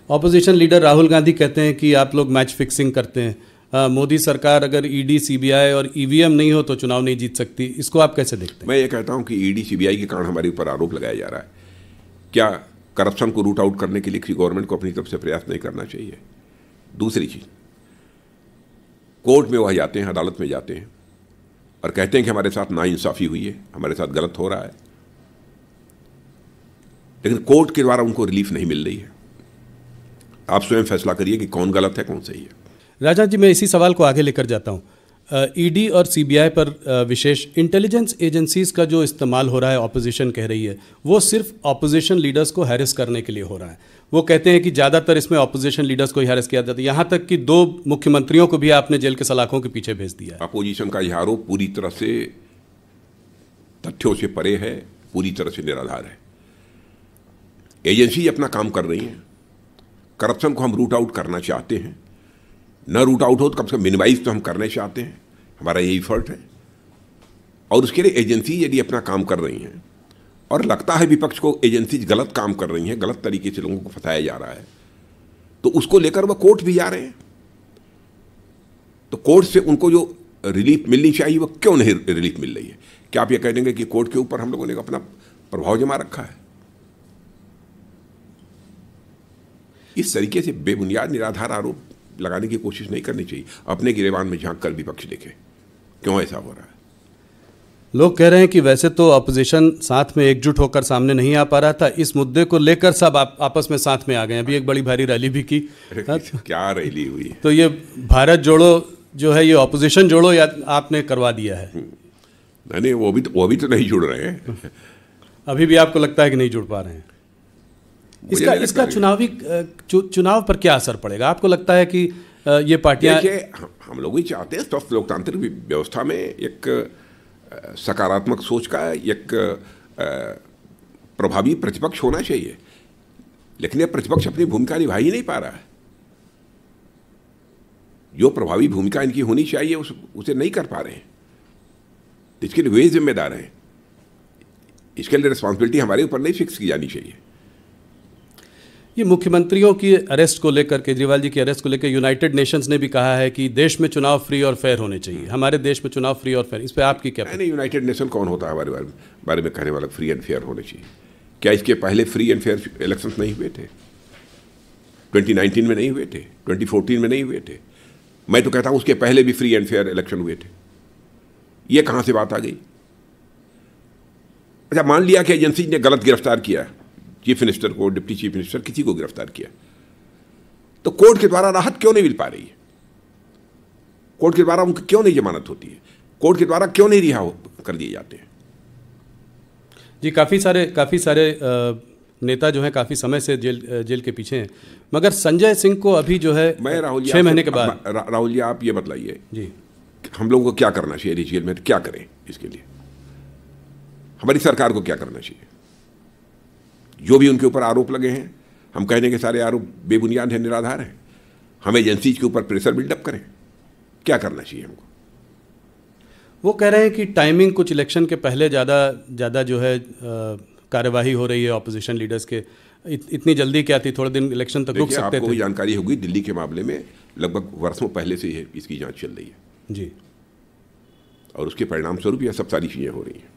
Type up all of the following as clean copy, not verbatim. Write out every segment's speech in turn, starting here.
Opposition leader Rahul Gandhi कहते हैं कि आप लोग मैच फिक्सिंग करते हैं। मोदी सरकार अगर ईडी, सीबीआई और ईवीएम नहीं हो तो चुनाव नहीं जीत सकती। इसको आप कैसे देखते हैं? मैं ये कहता हूं कि ईडी, सीबीआई के कारण हमारे ऊपर आरोप लगाया जा रहा है। क्या करप्शन को रूट आउट करने के लिए किसी गवर्नमेंट को अपनी तरफ से प्रयास नहीं करना चाहिए? दूसरी चीज, कोर्ट में वह जाते हैं, अदालत में जाते हैं और कहते हैं कि हमारे साथ नाइंसाफी हुई है, हमारे साथ गलत हो रहा है, लेकिन कोर्ट के द्वारा उनको रिलीफ नहीं मिल रही है। आप स्वयं फैसला करिए कि कौन गलत है, कौन सही है। राजा जी, मैं इसी सवाल को आगे लेकर जाता हूँ। ईडी और सीबीआई पर विशेष इंटेलिजेंस एजेंसीज का जो इस्तेमाल हो रहा है, ऑपोजिशन कह रही है, वो सिर्फ ऑपोजिशन लीडर्स को हैरेस करने के लिए हो रहा है। वो कहते हैं कि ज़्यादातर इसमें ऑपोजिशन लीडर्स को ही हैरेस किया जाता है। यहाँ तक कि 2 मुख्यमंत्रियों को भी आपने जेल के सलाखों के पीछे भेज दिया है। अपोजिशन का यह आरोप पूरी तरह से तथ्यों से परे है, पूरी तरह से निराधार है। एजेंसी अपना काम कर रही हैं। करप्शन को हम रूट आउट करना चाहते हैं, न रूट आउट हो तो कम से कम मिनिमाइज तो हम करना चाहते हैं, हमारा यही एफर्ट है। और उसके लिए एजेंसी यदि अपना काम कर रही हैं और लगता है विपक्ष को एजेंसी गलत काम कर रही हैं, गलत तरीके से लोगों को फंसाया जा रहा है, तो उसको लेकर वह कोर्ट भी जा रहे हैं। तो कोर्ट से उनको जो रिलीफ मिलनी चाहिए वह क्यों नहीं रिलीफ मिल रही है? क्या आप ये कह देंगे कि कोर्ट के ऊपर हम लोगों ने अपना प्रभाव जमा रखा है? इस तरीके से बेबुनियाद निराधार आरोप लगाने की कोशिश नहीं करनी चाहिए। अपने गिरेबान में झांक कर विपक्ष देखे क्यों ऐसा हो रहा है। लोग कह रहे हैं कि वैसे तो अपोजिशन साथ में एकजुट होकर सामने नहीं आ पा रहा था, इस मुद्दे को लेकर सब आपस में साथ में आ गए। अभी एक बड़ी भारी रैली भी की। क्या रैली हुई? तो ये भारत जोड़ो जो है, ये ऑपोजिशन जोड़ो या आपने करवा दिया है? नहीं, वो भी तो नहीं जुड़ रहे हैं। अभी भी आपको लगता है कि नहीं जुड़ पा रहे हैं? इसका चुनाव पर क्या असर पड़ेगा? आपको लगता है कि ये पार्टियां, हम लोग भी चाहते हैं स्वस्थ लोकतांत्रिक व्यवस्था में एक सकारात्मक सोच का एक प्रभावी प्रतिपक्ष होना चाहिए, लेकिन यह प्रतिपक्ष अपनी भूमिका निभा ही नहीं पा रहा है। जो प्रभावी भूमिका इनकी होनी चाहिए उसे नहीं कर पा रहे हैं। इसके लिए वे जिम्मेदार हैं। इसके लिए रिस्पॉन्सिबिलिटी हमारे ऊपर नहीं फिक्स की जानी चाहिए। ये मुख्यमंत्रियों की अरेस्ट को लेकर, केजरीवाल जी की अरेस्ट को लेकर यूनाइटेड नेशंस ने भी कहा है कि देश में चुनाव फ्री और फेयर होने चाहिए। हमारे देश में चुनाव फ्री और फेयर, इस पर आपकी क्या? नहीं, यूनाइटेड नेशन कौन होता है हमारे बारे में कहने वाला फ्री एंड फेयर होने चाहिए? क्या इसके पहले फ्री एंड फेयर इलेक्शंस नहीं हुए थे? 2019 में नहीं हुए थे? 2014 में नहीं हुए थे? मैं तो कहता हूं उसके पहले भी फ्री एंड फेयर इलेक्शन हुए थे। ये कहां से बात आ गई? अच्छा, मान लिया कि एजेंसी ने गलत गिरफ्तार किया, चीफ मिनिस्टर को, डिप्टी चीफ मिनिस्टर, किसी को गिरफ्तार किया, तो कोर्ट के द्वारा राहत क्यों नहीं मिल पा रही है? कोर्ट के द्वारा उनको क्यों नहीं जमानत होती है? कोर्ट के द्वारा क्यों नहीं रिहा कर दिए जाते हैं? जी, काफ़ी सारे नेता जो हैं काफ़ी समय से जेल के पीछे हैं, मगर संजय सिंह को अभी जो है, मैं राहुल जी, 6 महीने के बाद, राहुल जी आप ये बताइए जी, हम लोगों को क्या करना चाहिए जेल में? क्या करें इसके लिए? हमारी सरकार को क्या करना चाहिए? जो भी उनके ऊपर आरोप लगे हैं, हम कहने के सारे आरोप बेबुनियाद हैं, निराधार हैं। हम एजेंसीज के ऊपर प्रेशर बिल्डअप करें? क्या करना चाहिए हमको? वो कह रहे हैं कि टाइमिंग कुछ इलेक्शन के पहले ज़्यादा जो है कार्यवाही हो रही है ऑपोजिशन लीडर्स के। इतनी जल्दी क्या थी? थोड़े दिन इलेक्शन तक रुक सकते थे। आपको भी जानकारी होगी, दिल्ली के मामले में लगभग वर्षों पहले से इसकी जांच चल रही है जी, और उसके परिणाम स्वरूप यह सब सारी चीज़ें हो रही हैं।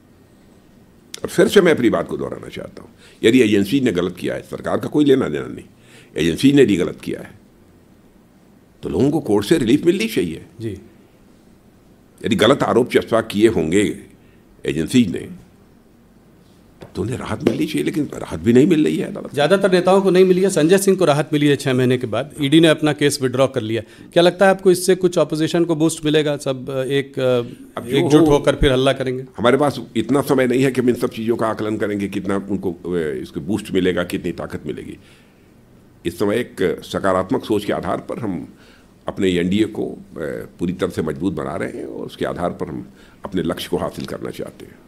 और फिर से मैं अपनी बात को दोहराना चाहता हूं, यदि एजेंसी ने गलत किया है, सरकार का कोई लेना देना नहीं, एजेंसी ने यदि गलत किया है तो लोगों को कोर्ट से रिलीफ मिलनी चाहिए जी। यदि गलत आरोप चस्पा किए होंगे एजेंसी ने तो उन्हें राहत मिलनी चाहिए, लेकिन राहत भी नहीं मिल रही है। ज़्यादातर नेताओं को नहीं मिली है। संजय सिंह को राहत मिली है 6 महीने के बाद। ईडी ने अपना केस विड्रॉ कर लिया। क्या लगता है आपको इससे कुछ ऑपोजिशन को बूस्ट मिलेगा? सब एकजुट होकर फिर हल्ला करेंगे? हमारे पास इतना समय नहीं है कि हम इन सब चीज़ों का आकलन करेंगे, कितना उनको इसको बूस्ट मिलेगा, कितनी ताकत मिलेगी। इस समय एक सकारात्मक सोच के आधार पर हम अपने एनडीए को पूरी तरह से मजबूत बना रहे हैं और उसके आधार पर हम अपने लक्ष्य को हासिल करना चाहते हैं।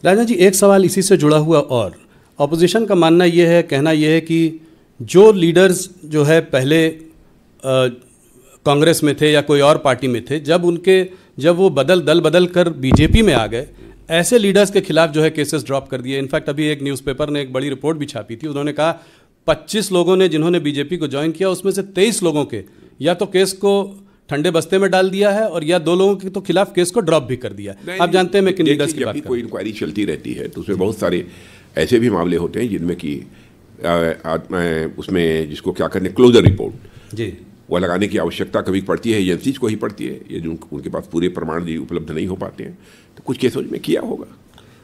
राजा जी, एक सवाल इसी से जुड़ा हुआ, और ऑपोजिशन का मानना ये है, कहना ये है कि जो लीडर्स जो है पहले कांग्रेस में थे या कोई और पार्टी में थे, जब वो दल बदल कर बीजेपी में आ गए, ऐसे लीडर्स के खिलाफ जो है केसेस ड्रॉप कर दिए। इनफैक्ट अभी एक न्यूज़पेपर ने एक बड़ी रिपोर्ट भी छापी थी। उन्होंने कहा 25 लोगों ने जिन्होंने बीजेपी को ज्वाइन किया, उसमें से 23 लोगों के या तो केस को ठंडे बस्ते में डाल दिया है और या 2 लोगों के तो खिलाफ केस को ड्रॉप भी कर दिया है। आप जानते हैं मैं किन लीडर्स की बात कर रहा हूं। कोई इंक्वायरी चलती रहती है तो उसमें बहुत सारे ऐसे भी मामले होते हैं जिनमें कि उसमें जिसको क्या करने क्लोजर रिपोर्ट जी वो लगाने की आवश्यकता कभी पड़ती है, एजेंसीज को ही पड़ती है, ये जो उनके पास पूरे प्रमाण भी उपलब्ध नहीं हो पाते हैं, तो कुछ केसों में किया होगा।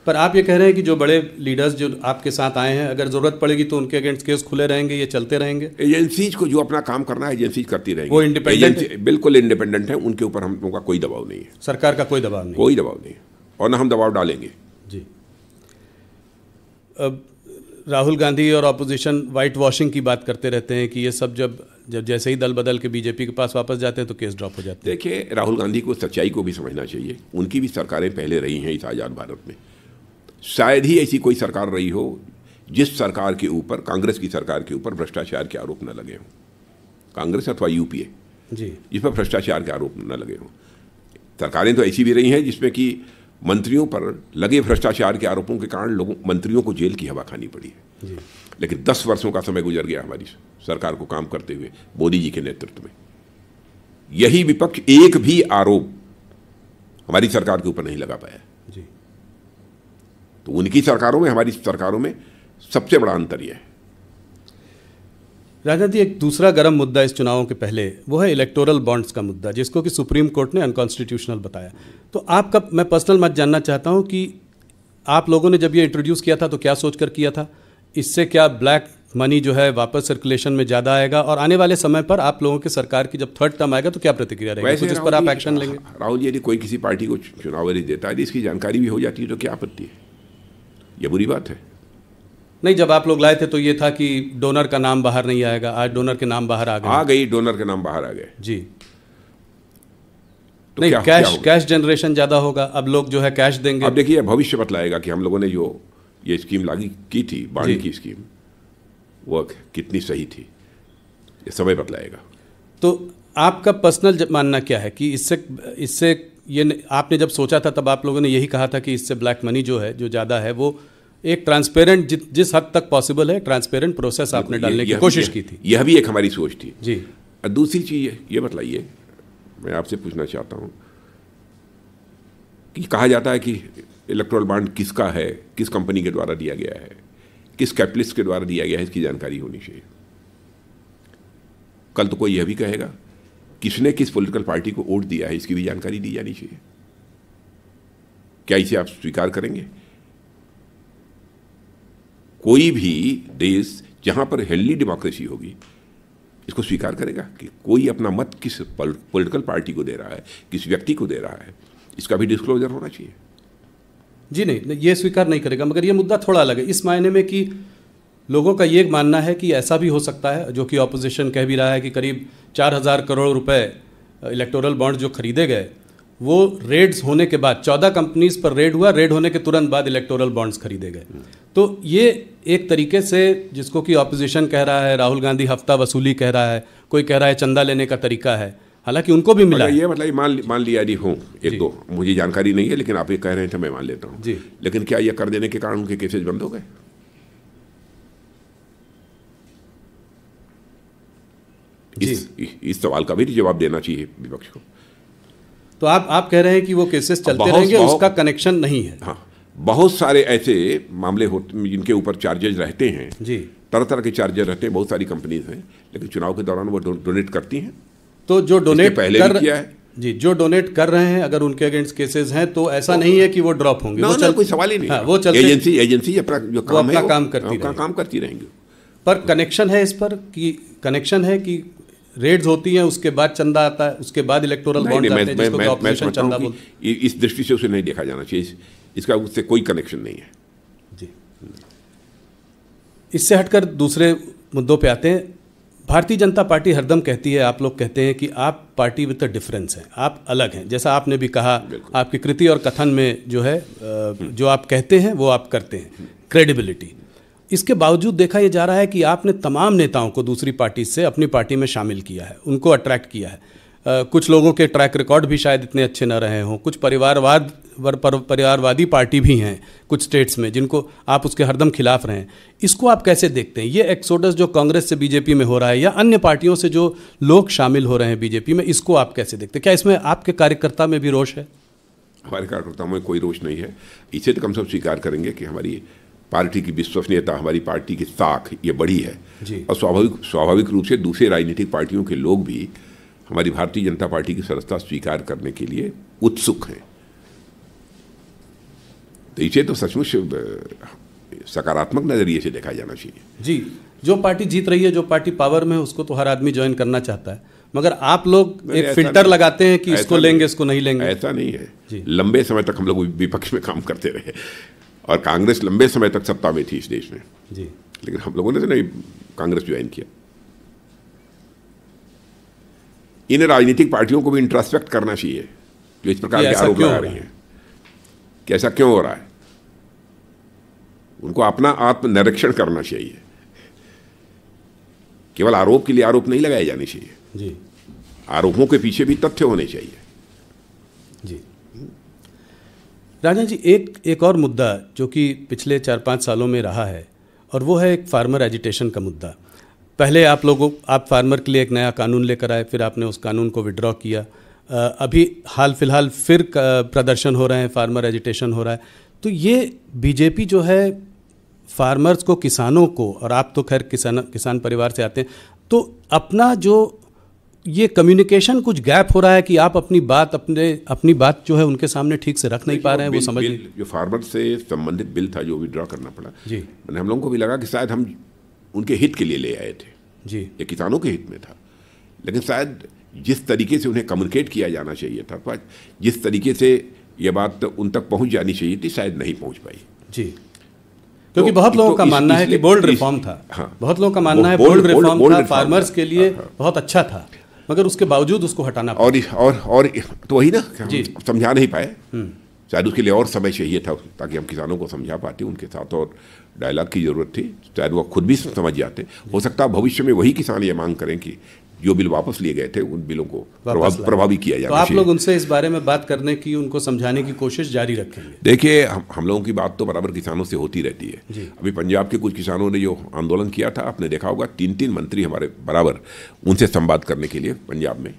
पर आप ये कह रहे हैं कि जो बड़े लीडर्स जो आपके साथ आए हैं, अगर ज़रूरत पड़ेगी तो उनके अगेंस्ट केस खुले रहेंगे, ये चलते रहेंगे? एजेंसीज को जो अपना काम करना है एजेंसीज करती रहेंगी। वो इंडिपेंडेंट, बिल्कुल इंडिपेंडेंट है, उनके ऊपर हम लोगों का कोई दबाव नहीं है, सरकार का कोई दबाव नहीं, कोई दबाव नहीं, और ना हम दबाव डालेंगे। जी। अब राहुल गांधी और ऑपोजिशन वाइट वॉशिंग की बात करते रहते हैं कि ये सब जब जैसे ही दल बदल के बीजेपी के पास वापस जाते हैं तो केस ड्रॉप हो जाते हैं। देखिए, राहुल गांधी को सच्चाई को भी समझना चाहिए। उनकी भी सरकारें पहले रही हैं इस आज़ाद भारत में, शायद ही ऐसी कोई सरकार रही हो जिस सरकार के ऊपर, कांग्रेस की सरकार के ऊपर भ्रष्टाचार के आरोप न लगे हों, कांग्रेस अथवा यूपीए जी, जिस पर भ्रष्टाचार के आरोप न लगे हों। सरकारें तो ऐसी भी रही हैं जिसमें कि मंत्रियों पर लगे भ्रष्टाचार के आरोपों के कारण लोगों मंत्रियों को जेल की हवा खानी पड़ी है जी। लेकिन 10 वर्षों का समय गुजर गया हमारी सरकार को काम करते हुए मोदी जी के नेतृत्व में, यही विपक्ष एक भी आरोप हमारी सरकार के ऊपर नहीं लगा पाया जी। तो उनकी सरकारों में हमारी सरकारों में सबसे बड़ा अंतर यह है। राजनाथ जी, एक दूसरा गर्म मुद्दा इस चुनावों के पहले वो है इलेक्टोरल बॉन्ड्स का मुद्दा, जिसको कि सुप्रीम कोर्ट ने अनकॉन्स्टिट्यूशनल बताया। तो आपका मैं पर्सनल मत जानना चाहता हूं कि आप लोगों ने जब ये इंट्रोड्यूस किया था तो क्या सोचकर किया था? इससे क्या ब्लैक मनी जो है वापस सर्कुलेशन में ज़्यादा आएगा, और आने वाले समय पर आप लोगों की सरकार की जब थर्ड टर्म आएगा तो क्या प्रतिक्रिया रहेगी? कुछ इस पर आप एक्शन लेंगे? राहुल जी, यदि कोई किसी पार्टी को चुनाव देता है, इसकी जानकारी भी हो जाती है तो क्या आपत्ति है? यह बुरी बात है? नहीं, जब आप लोग लाए थे तो ये था कि डोनर का नाम बाहर नहीं आएगा, आज डोनर के नाम बाहर आ गए। डोनर के नाम बाहर आ गए जी। तो नहीं, कैश जनरेशन ज़्यादा होगा, अब लोग जो है कैश देंगे। अब देखिए, भविष्य बतलाएगा कि हम लोगों ने जो ये स्कीम लागू की थी, बांड की स्कीम, वो कितनी सही थी, ये समय बतलाएगा। तो आपका पर्सनल मानना क्या है कि इससे ये आपने जब सोचा था तब आप लोगों ने यही कहा था कि इससे ब्लैक मनी जो है, जो ज़्यादा है, वो एक ट्रांसपेरेंट जिस हद तक पॉसिबल है ट्रांसपेरेंट प्रोसेस आपने डालने की कोशिश की थी। यह भी एक हमारी सोच थी जी। दूसरी चीज़ ये बताइए, मैं आपसे पूछना चाहता हूँ कि कहा जाता है कि इलेक्टोरल बॉन्ड किसका है, किस कंपनी के द्वारा दिया गया है, किस कैपिटलिस्ट के द्वारा दिया गया है, इसकी जानकारी होनी चाहिए। कल तो कोई यह भी कहेगा किसने किस पॉलिटिकल पार्टी को वोट दिया है, इसकी भी जानकारी दी जानी चाहिए। क्या इसे आप स्वीकार करेंगे? कोई भी देश जहां पर हेल्दी डेमोक्रेसी होगी इसको स्वीकार करेगा कि कोई अपना मत किस पॉलिटिकल पार्टी को दे रहा है, किस व्यक्ति को दे रहा है, इसका भी डिस्क्लोजर होना चाहिए। जी नहीं, ये स्वीकार नहीं करेगा, मगर ये मुद्दा थोड़ा अलग है इस मायने में कि लोगों का ये मानना है कि ऐसा भी हो सकता है, जो कि ऑपोजिशन कह भी रहा है, कि करीब 4,000 करोड़ रुपए इलेक्टोरल बॉन्ड जो खरीदे गए वो रेड्स होने के बाद 14 कंपनीज पर रेड हुआ, रेड होने के तुरंत बाद इलेक्टोरल बॉन्ड्स खरीदे गए। तो ये एक तरीके से, जिसको कि ऑपोजिशन कह रहा है, राहुल गांधी हफ्ता वसूली कह रहा है, कोई कह रहा है चंदा लेने का तरीका है, हालांकि उनको भी मिला। ये मतलब मान लिया यदि हूँ एक दो, मुझे जानकारी नहीं है, लेकिन आप ये कह रहे हैं तो मैं मान लेता हूँ। लेकिन क्या ये कर देने के कारण उनके केसेज बंद हो गए? इस सवाल का भी जवाब देना चाहिए विपक्ष को। तो आप कह रहे हैं कि वो केसेस चलते रहेंगे, उसका कनेक्शन नहीं है? हाँ, बहुत सारे ऐसे मामले होते जिनके ऊपर चार्जेज रहते हैं जी, तरह तरह के चार्जेस रहते हैं, बहुत सारी कंपनीज हैं, लेकिन चुनाव के दौरान वो डोनेट करती हैं। तो जो डोनेट पहले भी किया है जी, जो डोनेट कर रहे हैं, अगर उनके अगेंस्ट केसेस हैं तो ऐसा नहीं है कि वो ड्रॉप होंगे। वो कोई सवाल ही नहीं। हाँ, वो चलते, एजेंसी अपना जो काम है काम करती रहेंगी। पर कनेक्शन है इस पर कि कनेक्शन है कि रेड्स होती हैं, उसके बाद चंदा आता है, उसके बाद इलेक्टोरल बॉन्ड आते हैं, जिसको ऑपोजिशन चंदा बोलते हैं। इस दृष्टि से उसे नहीं देखा जाना चाहिए, इसका उससे कोई कनेक्शन नहीं है जी। इससे हटकर दूसरे मुद्दों पे आते हैं। भारतीय जनता पार्टी हरदम कहती है, आप लोग कहते हैं कि आप पार्टी विद अ डिफरेंस हैं, आप अलग हैं। जैसा आपने भी कहा, आपकी कृति और कथन में जो है, जो आप कहते हैं वो आप करते हैं, क्रेडिबिलिटी। इसके बावजूद देखा यह जा रहा है कि आपने तमाम नेताओं को दूसरी पार्टी से अपनी पार्टी में शामिल किया है, उनको अट्रैक्ट किया है। कुछ लोगों के ट्रैक रिकॉर्ड भी शायद इतने अच्छे न रहे हों, कुछ परिवारवाद परिवारवादी पार्टी भी हैं कुछ स्टेट्स में, जिनको आप उसके हरदम खिलाफ रहे हैं, इसको आप कैसे देखते हैं? ये एक्सोडस जो कांग्रेस से बीजेपी में हो रहा है या अन्य पार्टियों से जो लोग शामिल हो रहे हैं बीजेपी में, इसको आप कैसे देखते हैं? क्या इसमें आपके कार्यकर्ता में भी रोष है? हमारे कार्यकर्ताओं में कोई रोष नहीं है। इसे तो हम सब स्वीकार करेंगे कि हमारी पार्टी की विश्वसनीयता, हमारी पार्टी की साख ये बड़ी है जी। और स्वाभाविक रूप से दूसरे राजनीतिक पार्टियों के लोग भी हमारी भारतीय जनता पार्टी की सदस्यता स्वीकार करने के लिए उत्सुक हैं। तो इसे तो सचमुच सकारात्मक नजरिए से देखा जाना चाहिए। जी, जो पार्टी जीत रही है, जो पार्टी पावर में है, उसको तो हर आदमी ज्वाइन करना चाहता है, मगर आप लोग एक फिल्टर लगाते हैं कि इसको लेंगे, इसको नहीं लेंगे। ऐसा नहीं है। लंबे समय तक हम लोग विपक्ष में काम करते रहे और कांग्रेस लंबे समय तक सत्ता में थी इस देश में जी, लेकिन हम लोगों ने तो नहीं कांग्रेस ज्वाइन किया। इन राजनीतिक पार्टियों को भी इंट्रोस्पेक्ट करना चाहिए जो इस प्रकार के आरोप लगा रही हैं कि ऐसा क्यों हो रहा है। उनको अपना आत्मनिरीक्षण करना चाहिए। केवल आरोप के लिए आरोप नहीं लगाए जाने चाहिए जी, आरोपों के पीछे भी तथ्य होने चाहिए। जी राजन जी, एक और मुद्दा जो कि पिछले 4-5 सालों में रहा है, और वो है एक फार्मर एजिटेशन का मुद्दा। पहले आप फार्मर के लिए एक नया कानून लेकर आए, फिर आपने उस कानून को विड्रॉ किया। अभी हाल फिलहाल फिर प्रदर्शन हो रहे हैं, फार्मर एजिटेशन हो रहा है। तो ये बीजेपी जो है फार्मर्स को, किसानों को, और आप तो खैर किसान परिवार से आते हैं, तो अपना जो ये कम्युनिकेशन कुछ गैप हो रहा है कि आप अपनी बात जो है उनके सामने ठीक से रख नहीं पा रहे हैं, वो समझ नहीं। जो फार्मर से संबंधित बिल था जो विड्रॉ करना पड़ा जी, मैंने हम लोगों को भी लगा कि शायद हम उनके हित के लिए ले आए थे जी, ये किसानों के हित में था, लेकिन शायद जिस तरीके से उन्हें कम्युनिकेट किया जाना चाहिए था, जिस तरीके से ये बात उन तक पहुंच जानी चाहिए थी, शायद नहीं पहुंच पाई। जी, क्योंकि बहुत लोगों का मानना है कि बोल्ड रिफॉर्म था। हाँ, बहुत लोगों का मानना है बोल्ड रिफॉर्म था, फार्मर्स के लिए बहुत अच्छा था, मगर उसके बावजूद उसको हटाना पड़ा। और तो वही ना, समझा नहीं पाए। शायद उसके लिए और समय चाहिए था ताकि हम किसानों को समझा पाते, उनके साथ और डायलॉग की जरूरत थी। शायद वो खुद भी समझ जाते। हो सकता है भविष्य में वही किसान ये मांग करें कि जो बिल वापस लिए गए थे उन बिलों को प्रभावी किया जाए। तो आप लोग उनसे इस बारे में बात करने की, उनको समझाने की कोशिश जारी रखेंगे? देखिए, हम लोगों की बात तो बराबर किसानों से होती रहती है। अभी पंजाब के कुछ किसानों ने जो आंदोलन किया था, आपने देखा होगा, 3-3 मंत्री हमारे बराबर उनसे संवाद करने के लिए पंजाब में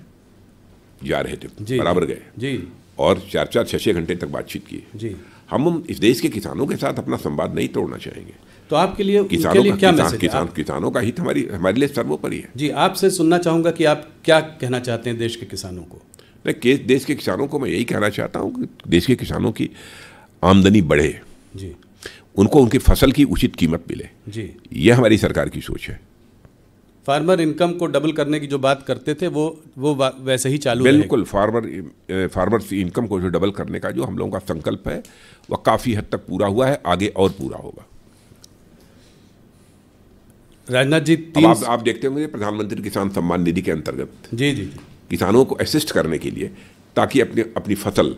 जा रहे थे, बराबर गए जी, और 4-4, 6-6 घंटे तक बातचीत की जी। हम इस देश के किसानों के साथ अपना संवाद नहीं तोड़ना चाहेंगे। तो आपके लिए किसानों का हित हमारे लिए सर्वोपरि है। जी, आपसे सुनना चाहूंगा कि आप क्या कहना चाहते हैं देश के किसानों को? नहीं, देश के किसानों को मैं यही कहना चाहता हूं कि देश के किसानों की आमदनी बढ़े जी, उनको उनकी फसल की उचित कीमत मिले जी, यह हमारी सरकार की सोच है। फार्मर इनकम को डबल करने की जो बात करते थे वो वैसे ही चालू है। बिल्कुल, फार्मर इनकम को जो डबल करने का जो हम लोगों का संकल्प है वह काफ़ी हद तक पूरा हुआ है, आगे और पूरा होगा। राजनाथ जी, आप देखते होंगे प्रधानमंत्री किसान सम्मान निधि के अंतर्गत जी जी किसानों को असिस्ट करने के लिए, ताकि अपनी फसल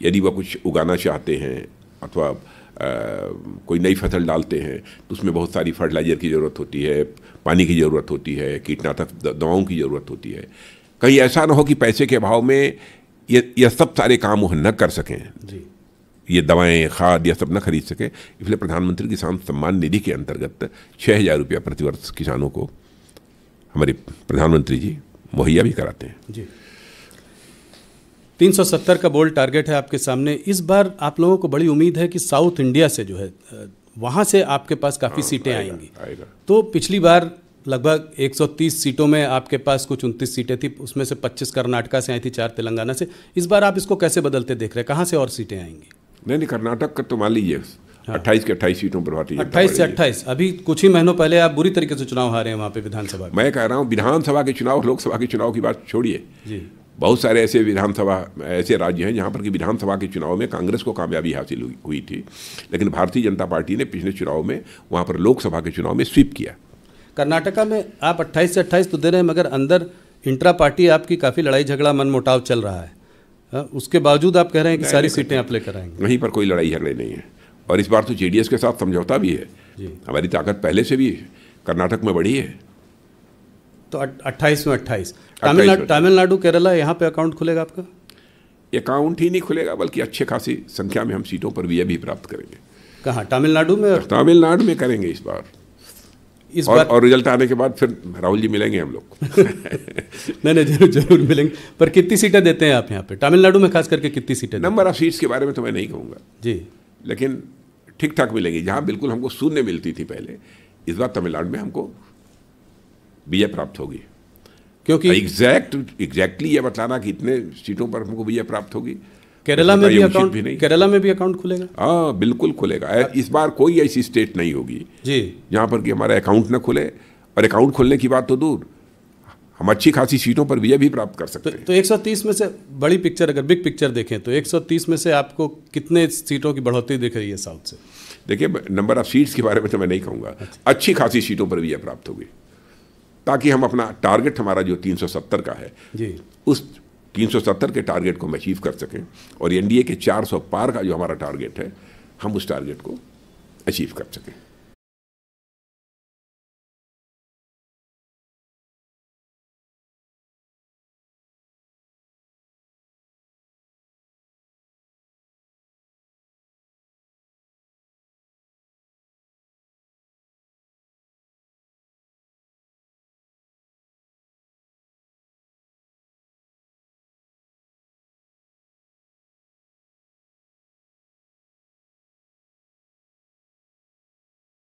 यदि वह कुछ उगाना चाहते हैं अथवा कोई नई फसल डालते हैं तो उसमें बहुत सारी फर्टिलाइजर की ज़रूरत होती है, पानी की ज़रूरत होती है, कीटनाशक दवाओं की ज़रूरत होती है। कहीं ऐसा ना हो कि पैसे के अभाव में ये सब सारे काम वो न कर सकें जी, ये दवाएं, खाद, यह सब न खरीद सके। इसलिए प्रधानमंत्री किसान सम्मान निधि के अंतर्गत 6,000 रुपया प्रतिवर्ष किसानों को हमारे प्रधानमंत्री जी मुहैया भी कराते हैं जी। 370 का बोल्ड टारगेट है आपके सामने। इस बार आप लोगों को बड़ी उम्मीद है कि साउथ इंडिया से जो है वहाँ से आपके पास काफ़ी सीटें आएंगी। तो पिछली बार लगभग 130 सीटों में आपके पास कुछ 29 सीटें थी, उसमें से 25 कर्नाटका से आई थी, 4 तेलंगाना से। इस बार आप इसको कैसे बदलते देख रहे हैं? कहाँ से और सीटें आएंगी? नहीं, कर्नाटक का तो मान लीजिए 28 के 28 सीटों पर भारतीय 28 से 28। अभी कुछ ही महीनों पहले आप बुरी तरीके से चुनाव हारे हैं वहाँ पे विधानसभा। मैं कह रहा हूँ विधानसभा के चुनाव, लोकसभा के चुनाव की बात छोड़िए जी, बहुत सारे ऐसे राज्य हैं जहाँ पर कि विधानसभा के चुनाव में कांग्रेस को कामयाबी हासिल हुई थी, लेकिन भारतीय जनता पार्टी ने पिछले चुनाव में वहाँ पर लोकसभा के चुनाव में स्वीप किया। कर्नाटका में आप 28 से 28 तो दे रहे हैं, मगर अंदर इंट्रा पार्टी आपकी काफ़ी लड़ाई झगड़ा, मन मुटाव चल रहा है। उसके बावजूद आप कह रहे हैं कि सारी सीटें आप लेकर आएंगे। वहीं पर कोई लड़ाई झगड़े नहीं है, और इस बार तो जेडीएस के साथ समझौता भी है जी। हमारी ताकत पहले से भी कर्नाटक में बढ़ी है। तो 28 में 28। तमिलनाडु, केरला, यहाँ पे अकाउंट खुलेगा आपका? अकाउंट ही नहीं खुलेगा बल्कि अच्छे खासी संख्या में हम सीटों पर विजय भी प्राप्त करेंगे। कहाँ, तमिलनाडु में? तमिलनाडु में करेंगे इस बार। और रिजल्ट आने के बाद फिर राहुल जी मिलेंगे हम लोग। नहीं जरूर जरूर मिलेंगे। पर कितनी सीटें देते हैं आप यहाँ पे तमिलनाडु में, खास करके कितनी सीटें? नंबर ऑफ सीट्स के बारे में तो मैं नहीं कहूँगा जी, लेकिन ठीक ठाक मिलेंगी। जहाँ बिल्कुल हमको शून्य मिलती थी पहले, इस बार तमिलनाडु में हमको विजय प्राप्त होगी। क्योंकि एग्जैक्टली ये बताना कि इतने सीटों पर हमको विजय प्राप्त होगी। केरला में भी अकाउंट, केरला में भी अकाउंट खुलेगा? हाँ बिल्कुल खुलेगा। इस बार कोई ऐसी स्टेट नहीं होगी जी जहाँ पर कि हमारा अकाउंट न खुले। और अकाउंट खोलने की बात तो दूर, हम अच्छी खासी सीटों पर विजय भी प्राप्त कर सकते हैं। तो 130 में से बड़ी पिक्चर, अगर बिग पिक्चर देखें तो 130 में से आपको कितने सीटों की बढ़ोतरी दिख रही है साउथ से? देखिए, नंबर ऑफ सीट्स के बारे में तो मैं नहीं कहूँगा। अच्छी खासी सीटों पर विजय प्राप्त होगी, ताकि हम अपना टारगेट हमारा जो 370 का है जी, उस 370 के टारगेट को हम अचीव कर सकें। और एनडीए के 400 पार का जो हमारा टारगेट है, हम उस टारगेट को अचीव कर सकें।